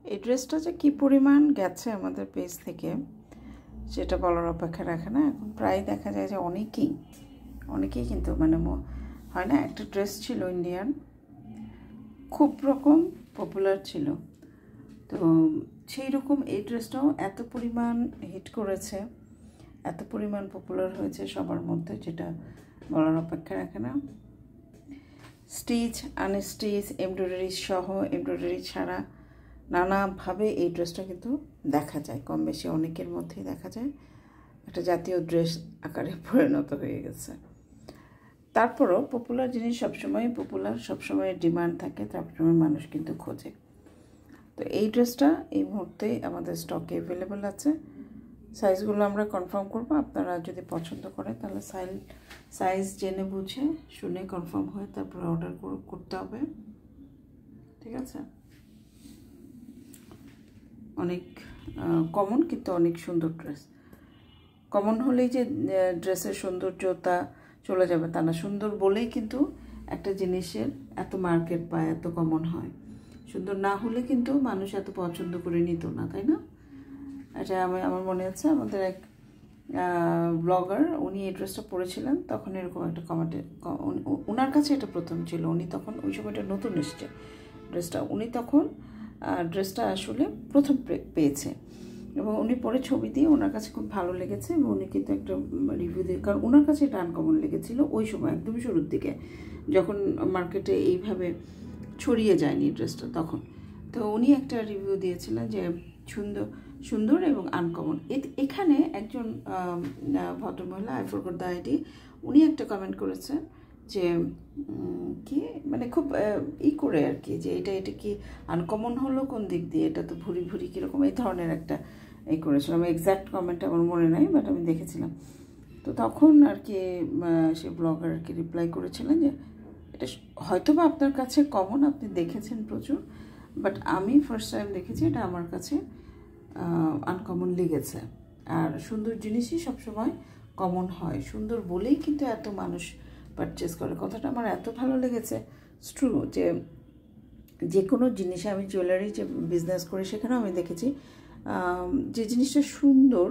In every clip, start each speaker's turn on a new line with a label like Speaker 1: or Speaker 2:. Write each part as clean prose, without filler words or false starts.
Speaker 1: এই ড্রেসটা যে কী পরিমাণ গেছে আমাদের পেজ থেকে সেটা বলার অপেক্ষা রাখে না। এখন প্রায় দেখা যায় যে অনেকেই কিন্তু মানে হয় না, একটা ড্রেস ছিল ইন্ডিয়ান, খুব রকম পপুলার ছিল, তো সেই রকম এই ড্রেসটাও এত পরিমাণ হিট করেছে, এত পরিমাণ পপুলার হয়েছে সবার মধ্যে, যেটা বলার অপেক্ষা রাখে না। স্টিচ, আনস্টিচ, এমব্রয়ডারি সহ, এমব্রয়ডারি ছাড়া নানাভাবে এই ড্রেসটা কিন্তু দেখা যায়, কম বেশি অনেকের মধ্যেই দেখা যায়, একটা জাতীয় ড্রেস আকারে পরিণত হয়ে গেছে। তারপরও পপুলার জিনিস সবসময় পপুলার, সবসময় ডিমান্ড থাকে, সবসময় মানুষ কিন্তু খোঁজে। তো এই ড্রেসটা এই মুহূর্তে আমাদের স্টকে অ্যাভেলেবেল আছে। সাইজগুলো আমরা কনফার্ম করবো, আপনারা যদি পছন্দ করেন তাহলে সাইজ জেনে বুঝে শুনে কনফার্ম হয়ে তারপরে অর্ডার করতে হবে, ঠিক আছে। অনেক কমন কিন্তু অনেক সুন্দর ড্রেস। কমন হলেই যে ড্রেসের সৌন্দর্যতা চলে যাবে তা না, সুন্দর বলেই কিন্তু একটা জিনিসের এত মার্কেট বা এত কমন হয়। সুন্দর না হলে কিন্তু মানুষ এত পছন্দ করে নিত না, তাই না? এটা আমার মনে আছে আমাদের এক ব্লগার, উনি এই ড্রেসটা পরেছিলেন, তখন এরকম একটা কমেন্টে, ওনার কাছে এটা প্রথম ছিল, উনি তখন ওই সময়টা নতুন এসছে ড্রেসটা, উনি তখন ড্রেসটা আসলে প্রথম পেয়েছে এবং উনি পরে ছবি দিয়ে ওনার কাছে খুব ভালো লেগেছে এবং উনি কিন্তু একটা রিভিউ দিয়ে, কারণ ওনার কাছে এটা আনকমন লেগেছিল ওই সময় একদম শুরুর দিকে যখন মার্কেটে এইভাবে ছড়িয়ে যায়নি ড্রেসটা তখন। তো উনি একটা রিভিউ দিয়েছিলেন যে সুন্দর এবং আনকমন। এখানে একজন ভদ্রমহিলা, আই ফরগট দ্য আইডি, উনি একটা কমেন্ট করেছেন যে কি মানে খুব করে আর কি, যে এটা কি আনকমন হলো কোন দিক দিয়ে, এটা তো ভুরি ভুরি কীরকম, এই ধরনের একটা করেছিলাম। এক্স্যাক্ট কমেন্টটা আমার মনে নাই, বাট আমি দেখেছিলাম। তো তখন আর কি সে ব্লগার আর কি রিপ্লাই করেছিলেন যে এটা হয়তো বা আপনার কাছে কমন, আপনি দেখেছেন প্রচুর, বাট আমি ফার্স্ট টাইম দেখেছি, এটা আমার কাছে আনকমন লেগেছে। আর সুন্দর জিনিসই সবসময় কমন হয়, সুন্দর বলেই কিন্তু এত মানুষ পারচেস করে। কথাটা আমার এত ভালো লেগেছে। ট্রু যে কোনো জিনিসে, আমি জুয়েলারি যে বিজনেস করি সেখানেও আমি দেখেছি যে জিনিসটা সুন্দর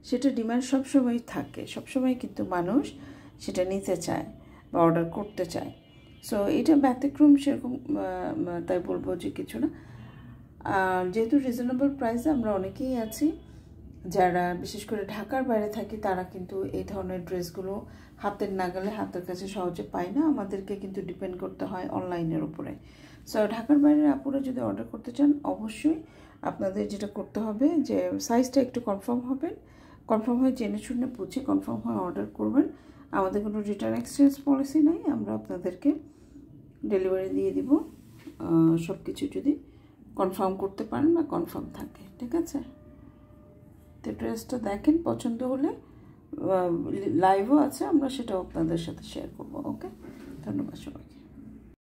Speaker 1: সেটা ডিমান্ড সবসময় থাকে, সবসময় কিন্তু মানুষ সেটা নিতে চায় বা অর্ডার করতে চায়। সো এটা ব্যতিক্রম সেরকম তাই বলবো যে কিছু না। যেহেতু রিজনেবল প্রাইসে আমরা অনেকেই আছি যারা বিশেষ করে ঢাকার বাইরে থাকি, তারা কিন্তু এই ধরনের ড্রেসগুলো হাতের নাগালে, হাতের কাছে সহজে পায় না, আমাদেরকে কিন্তু ডিপেন্ড করতে হয় অনলাইনের উপরে। সো ঢাকার বাইরের আপুরা যদি অর্ডার করতে চান, অবশ্যই আপনাদের যেটা করতে হবে যে সাইজটা একটু কনফার্ম হবেন, কনফার্ম হয়ে জেনে শুনে বুঝে কনফার্ম হয়ে অর্ডার করবেন। আমাদের কোনো রিটার্ন এক্সচেঞ্জ পলিসি নাই, আমরা আপনাদেরকে ডেলিভারি দিয়ে দিব সব কিছু যদি কনফার্ম করতে পারেন বা কনফার্ম থাকে, ঠিক আছে। তো ড্রেসটা দেখেন, পছন্দ হলে লাইভও আছে, আমরা সেটাও আপনাদের সাথে শেয়ার করবো। ওকে, ধন্যবাদ সবাইকে।